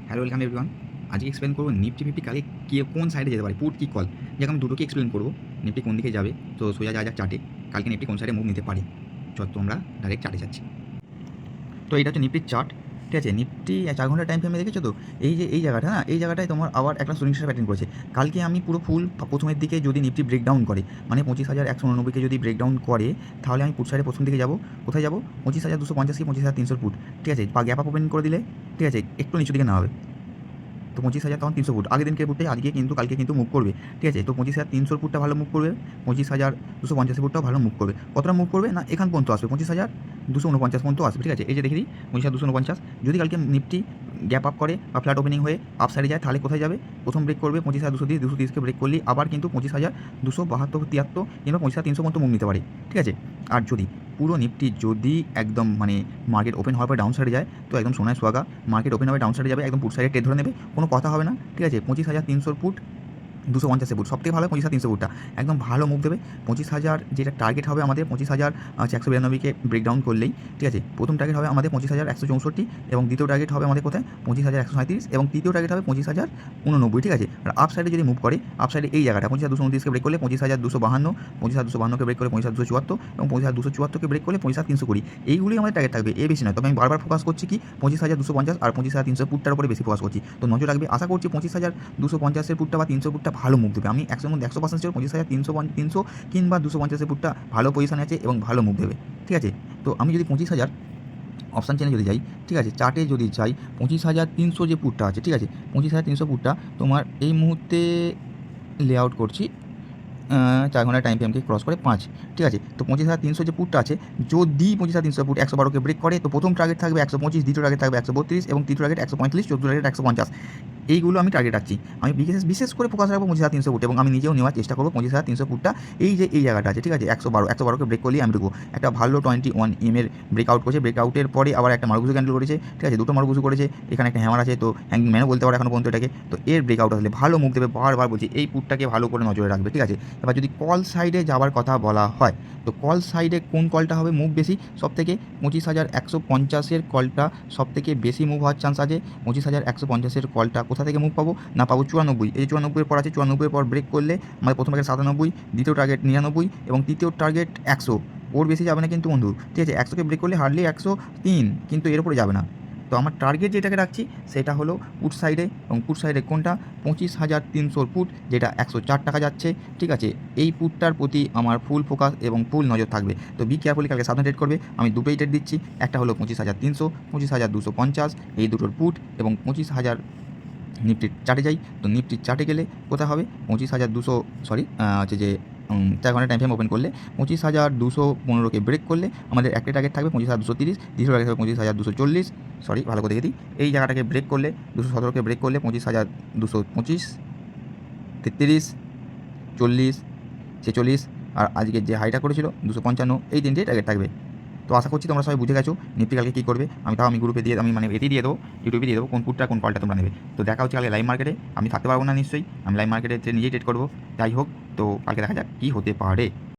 Hello welcome everyone. আজকে explain করবো Nifty fifty কালকে কোন সাইডে যেতে পারে, পুট কি কল। যেমন আমি দুটোকে এক্সপ্লেন করবো, নিফটি কোন দিকে যাবে। তো সোজা যা চার্টে কালকে নিফটি কোন সাইডে মুভ নিতে পারে। চল তোমরা ডাইরেক্ট চার্টে যাচ্ছি। তো এটা হচ্ছে নিফটির চার্ট, ঠিক আছে। নিফটি 4 ঘন্টা টাইম ফ্রেমে দেখেছো তো, এই যে এই জায়গাটা না, এই জায়গাটায় তোমার আবার একটা সুইং স্টার প্যাটার্ন করেছে। কালকে আমি পুরো ফুল প্রথমের দিকে যদি নিফটি ব্রেকডাউন করে, মানে 25,189কে যদি ব্রেকডাউন করে, তাহলে আমি পুট সাইডে প্রথম দিকে যাবো। কোথায় যাবো? 25,250 কি 25,300 পুট, ঠিক আছে। বা গ্যাপ আপ ওপেন করে দিলে, ঠিক আছে, একটু নিচু দিকে না হবে। তো 25,000 তখন 300 ফুট আগের দিনকে ফুটটাই আজকে কিন্তু কালকে কিন্তু মুভ করবে, ঠিক আছে। তো 25,300 ফুটটা ভালো মুভ করবে, 25,250 ফুটটাও ভালো মুভ করবে। কতটা মুভ করবে না, এখান পর্যন্ত আসবে, 25,249 পর্যন্ত আসবে, ঠিক আছে। এই যে দেখে দিই 25,249। যদি কালকে নিফটি গ্যাপ আপ করে বা ফ্ল্যাট ওপেনিং হয়ে আপ সাইডে যায়, তাহলে কোথায় যাবে? প্রথম ব্রেক করবে 25,230, 230কে ব্রেক করলে আবার কিন্তু 25,272, 73 কিংবা 25,300 পর্যন্ত মুভ নিতে পারে, ঠিক আছে। আর যদি পুরো নিফটি যদি একদম মানে মার্কেট ওপেন হওয়ার পর ডাউন সাইডে যায়, তো একদম সোনায় সোয়াগা, মার্কেট ওপেন হবে ডাউন সাইডে যাবে, একদম পুট সাইডে ট্রেড ধরে নেবে, কোনো কথা হবে না, ঠিক আছে। 25,300 ফুট 250 ফুট সবথেকে ভালো, 25,300 ফুটটা একদম ভালো মুভ দেবে। 25,000 যেটা টার্গেট হবে আমাদের, 25,192কে ব্রেকডাউন করলেই, ঠিক আছে। প্রথম টার্গেট হবে আমাদের 25,164 এবং দ্বিতীয় টার্গেট হবে আমাদের কোথায়? 25,137 এবং তৃতীয় টার্গেট হবে 25,089, ঠিক আছে। আর আপ সাইডে যদি মুভ করে, আপ সাইডে এই জায়গাটা 25,229কে ব্রেক করলে 25,252, 25,252কে ব্রেক করে 25,274 এবং 25,274কে ব্রেক করলে 25,320, এইগুলি আমাদের টার্গেট থাকবে, এই বেশি নয়। তবে আমি বারবার ফোকাস করছি কি 25,250 আর 25,300 ফুটটার উপরে বেশি ফোকাস করছি। তো নজর রাখবে, আশা করছি 25,250-এর ফুটটা বা 300 ফুটটা ভালো মুভ দেবে। আমি 100-এর মধ্যে 100% শিওর 25,300 কিংবা 250-এর ফুটটা ভালো পজিশনে আছে এবং ভালো মুভ দেবে, ঠিক আছে। তো আমি যদি 25,000 অপশান চেনে যদি যাই, ঠিক আছে, চার্টে যদি যাই, 25,300 যে পুটটা আছে, ঠিক আছে, 25,300 পুটটা তোমার এই মুহূর্তে লেআউট করছি 4 ঘন্টা টাইম ফ্রেমকে ক্রস করে 5, ঠিক আছে। তো 25,300 যে পুটটা আছে, যদি 25,300 পুট 112কে ব্রেক করে, তো প্রথম টার্গেট থাকবে 125, দ্বিতীয় টার্গেট থাকবে 132 এবং তৃতীয় টার্গেট 145, চতুর্থ টার্গেট 150। এইগুলো আমি টার্গেট রাখছি। আমি বিশেষ করে ফোকাস রাখবো 25,300 ফুট এবং আমি নিজেও নেওয়ার চেষ্টা করবো 25,300 ফুটটা। এই যে এই জায়গাটা আছে, ঠিক আছে, 112কে ব্রেক করলেই আমি ঢুকবো। একটা ভালো 21 এর ব্রেকআউট করছে, ব্রেকআউটের পরে আবার একটা মারুগুজু ক্যান্ডেল করেছে, ঠিক আছে, দুটো মারুগুজু করেছে, এখানে একটা হ্যামার আছে, তো হ্যাঙ্গিং ম্যানও বলতে পারে এখনো পর্যন্ত এটাকে। তো এর ব্রেকআউট আসলে ভালো মুখ দেবে, বারবার বলছি এই পুটটাকে ভালো করে নজরে রাখবে, ঠিক আছে। এবার যদি কল সাইডে যাওয়ার কথা বলা হয়, তো কল সাইডে কোন কলটা হবে মুভ বেশি? সবথেকে 25,150-এর কলটা সবথেকে বেশি মুভ হওয়ার চান্স আছে। 25,150-এর কলটা কোথা থেকে মুভ পাবো না, পাবো 94। এই যে 94-এর পর আছে, 94-এর পর ব্রেক করলে আমাদের প্রথম টার্গেট 97, দ্বিতীয় টার্গেট 99 এবং তৃতীয় টার্গেট 100। ওর বেশি যাবে না কিন্তু বন্ধু, ঠিক আছে। 100কে ব্রেক করলে হার্ডলি 103, কিন্তু এর উপরে যাবে না। তো আমার টার্গেট যেটাকে রাখছি সেটা হলো পুট সাইডে, এবং পুট সাইডে কোনটা? 25,300 পুট, যেটা 104 টাকা যাচ্ছে, ঠিক আছে। এই পুটটার প্রতি আমার ফুল ফোকাস এবং ফুল নজর থাকবে। তো বি কেয়ারফুলি কালকে সাবধানে ট্রেড করবে। আমি দুটোই ট্রেড দিচ্ছি, একটা হলো 25,300, 25,250 এই দুটোর পুট, এবং 25,000 নিফটির চার্টে যাই। তো নিফটির চার্টে গেলে কোথায় হবে? 25,200, সরি হচ্ছে যে 4 ঘন্টা টাইম ফ্রেম ওপেন করলে 25,215কে ব্রেক করলে আমাদের একটা টার্গেট থাকবে 25,230, দ্বিতীয় টার্গেট থাকবে 25,240, সরি ভালো করে দেখে দিই, এই জায়গাটাকে ব্রেক করলে 217কে ব্রেক করলে 25,225, 33, 40, 46, আর আজকের যে হাইটা করেছিল 255, এই তিনটেই টার্গেট থাকবে। তো আশা করছি তোমরা সবাই বুঝে গেছো নিফটি কালকে কী করবে। আমি গ্রুপে দিয়ে, আমি মানে এটি দিয়ে দেবো, ইউটিউবে দিয়ে দেবো কোন পুটটা কোন কলটা তোমরা নেবে। তো দেখা হচ্ছে কালকে লাইভ মার্কেটে। আমি থাকতে পারবো না নিশ্চয়ই, আমি লাইভ মার্কেটে নিজেই ট্রেড করবো। যাই হোক, তো কালকে দেখা যাক কী হতে পারে।